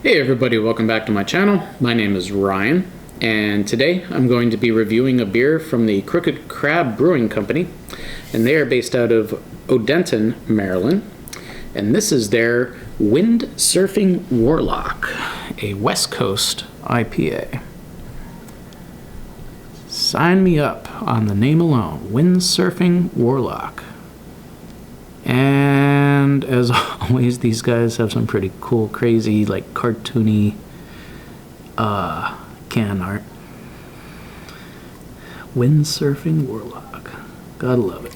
Hey everybody, welcome back to my channel. My name is Ryan, and today I'm going to be reviewing a beer from the Crooked Crab Brewing Company, and they are based out of Odenton, Maryland, and this is their Windsurfing Warlock, a West Coast IPA. Sign me up on the name alone, Windsurfing Warlock. And as always, these guys have some pretty cool, crazy, like cartoony can art. Windsurfing Warlock. Gotta love it.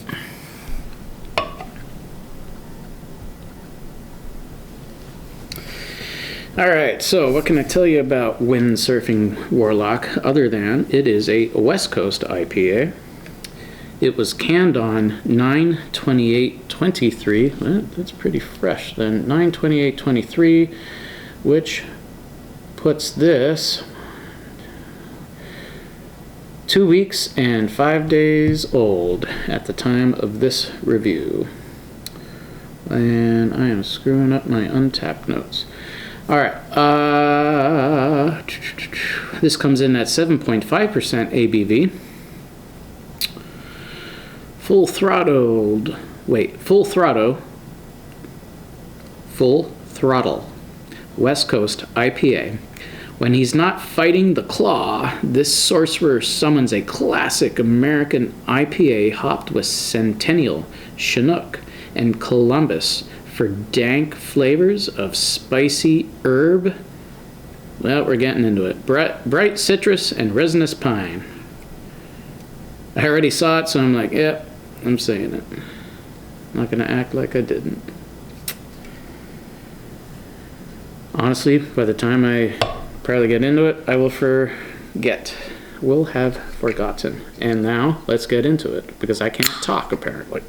Alright, so what can I tell you about Windsurfing Warlock other than it is a West Coast IPA. It was canned on 9/28/23. That's pretty fresh then. 9/28/23, which puts this 2 weeks and 5 days old at the time of this review. And I am screwing up my untapped notes. Alright, this comes in at 7.5% ABV. Full throttle, West Coast IPA. When he's not fighting the claw, this sorcerer summons a classic American IPA hopped with Centennial, Chinook, and Columbus for dank flavors of spicy herb. Well, we're getting into it. Bright citrus and resinous pine. I already saw it, so I'm like, yep. I'm saying it. Not gonna act like I didn't. Honestly, by the time I probably get into it, I will forget. Will have forgotten. And now, let's get into it, because I can't talk, apparently.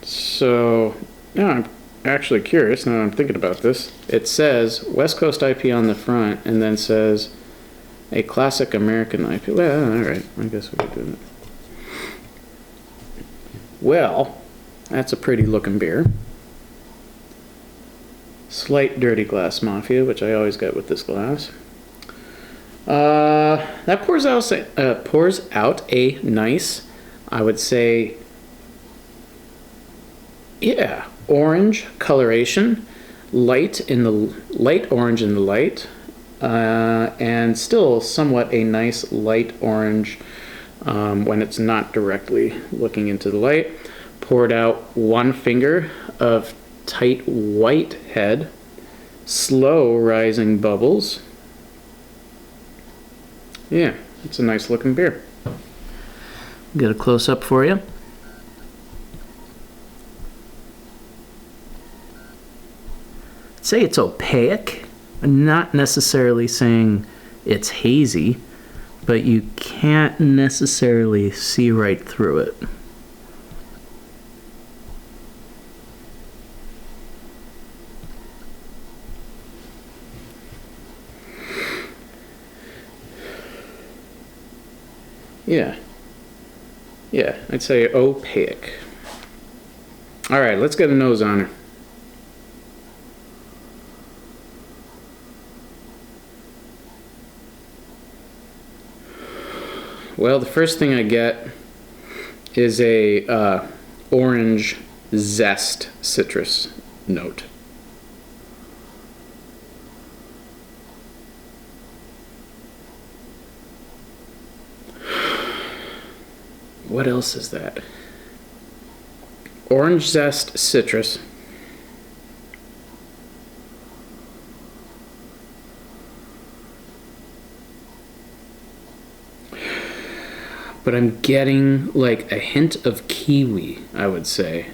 So, now I'm actually curious, now I'm thinking about this. It says West Coast IPA on the front and then says a classic American IPA. Well, alright, I guess we could do it. Well, that's a pretty looking beer. Slight dirty glass mafia, which I always get with this glass. That pours out a nice, I would say, yeah, orange coloration, light orange in the light, and still somewhat a nice light orange when it's not directly looking into the light. Poured out 1 finger of tight white head, slow rising bubbles. Yeah, it's a nice looking beer. Get a close up for you. Say it's opaque. I'm not necessarily saying it's hazy, but you can't necessarily see right through it. Yeah, I'd say opaque. All right, let's get a nose on her. Well, the first thing I get is a orange zest citrus note. What else is that? Orange zest citrus. But I'm getting like a hint of kiwi, I would say.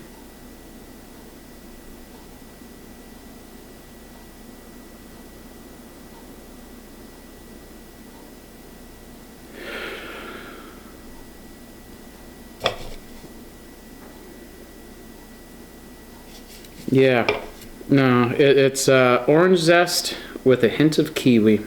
Yeah, no, it's orange zest with a hint of kiwi.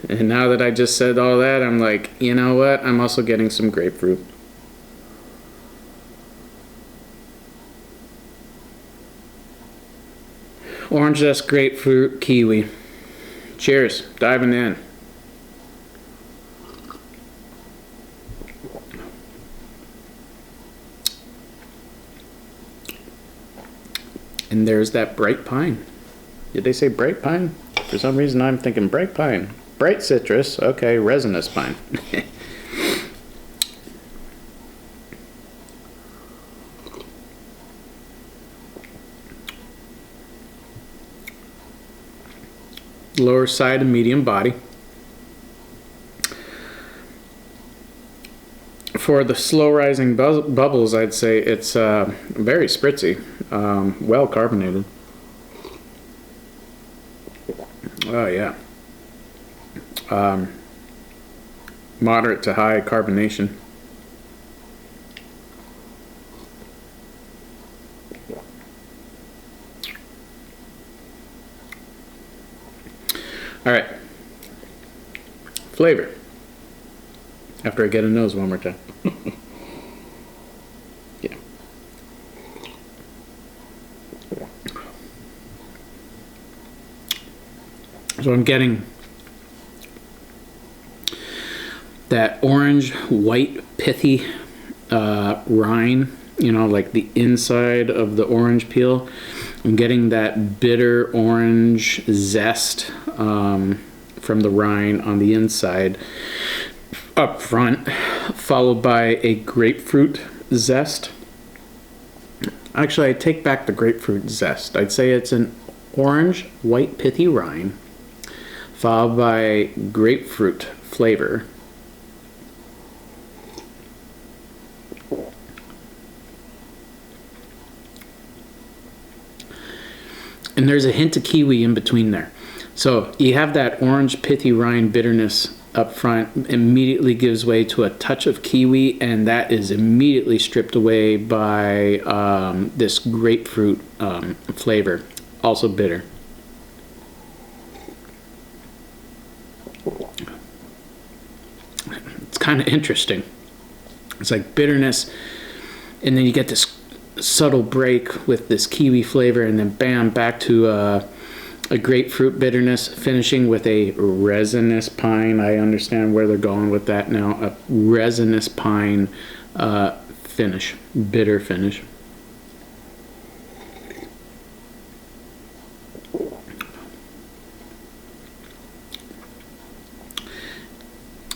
And now that I just said all that, I'm like, you know what? I'm also getting some grapefruit. Orange zest, grapefruit, kiwi. Cheers. Diving in. And there's that bright pine. Did they say bright pine? For some reason I'm thinking bright pine. Bright citrus. Okay, resinous pine. Lower side of medium body. For the slow rising bubbles, I'd say it's very spritzy, well carbonated. Oh yeah. Moderate to high carbonation. All right. Flavor. After I get a nose one more time. Yeah. So I'm getting that orange, white, pithy rind, you know, like the inside of the orange peel. I'm getting that bitter orange zest from the rind on the inside up front, followed by a grapefruit zest. Actually, I take back the grapefruit zest. I'd say it's an orange, white, pithy rind, followed by grapefruit flavor. And there's a hint of kiwi in between there. So you have that orange, pithy rind bitterness up front, immediately gives way to a touch of kiwi, and that is immediately stripped away by this grapefruit flavor, also bitter. It's kind of interesting. It's like bitterness, and then you get this subtle break with this kiwi flavor, and then bam, back to a grapefruit bitterness, finishing with a resinous pine. I understand where they're going with that now. A resinous pine finish, bitter finish.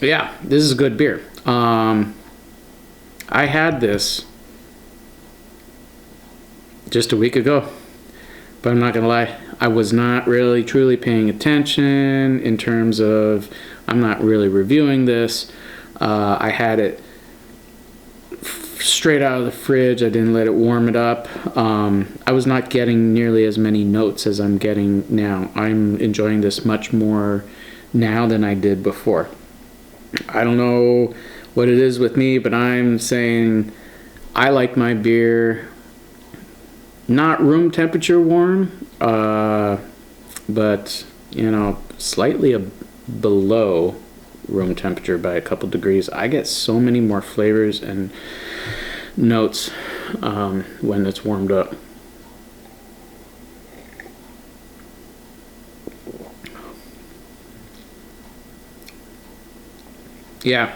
Yeah, this is a good beer. I had this just a week ago, but I'm not gonna lie, I was not really truly paying attention in terms of, I'm not really reviewing this. I had it straight out of the fridge. I didn't let it warm it up. I was not getting nearly as many notes as I'm getting now. I'm enjoying this much more now than I did before. I don't know what it is with me, but I'm saying I like my beer not room temperature warm, but you know, slightly below room temperature by a couple degrees. I get so many more flavors and notes when it's warmed up. Yeah,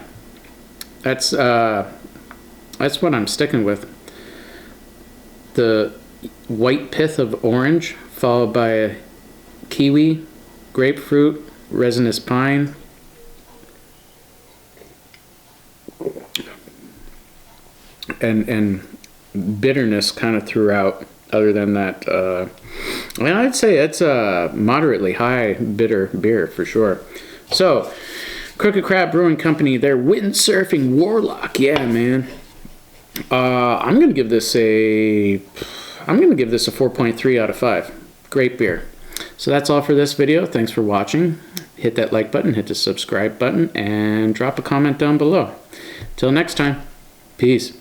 that's what I'm sticking with. The white pith of orange, followed by a kiwi, grapefruit, resinous pine. And bitterness kind of throughout, other than that. And I'd say it's a moderately high bitter beer for sure. So, Crooked Crab Brewing Company, their Windsurfing Warlock. Yeah, man. I'm gonna give this a 4.3 out of 5. Great beer. So that's all for this video. Thanks for watching. Hit that like button, hit the subscribe button, and drop a comment down below. Till next time, peace.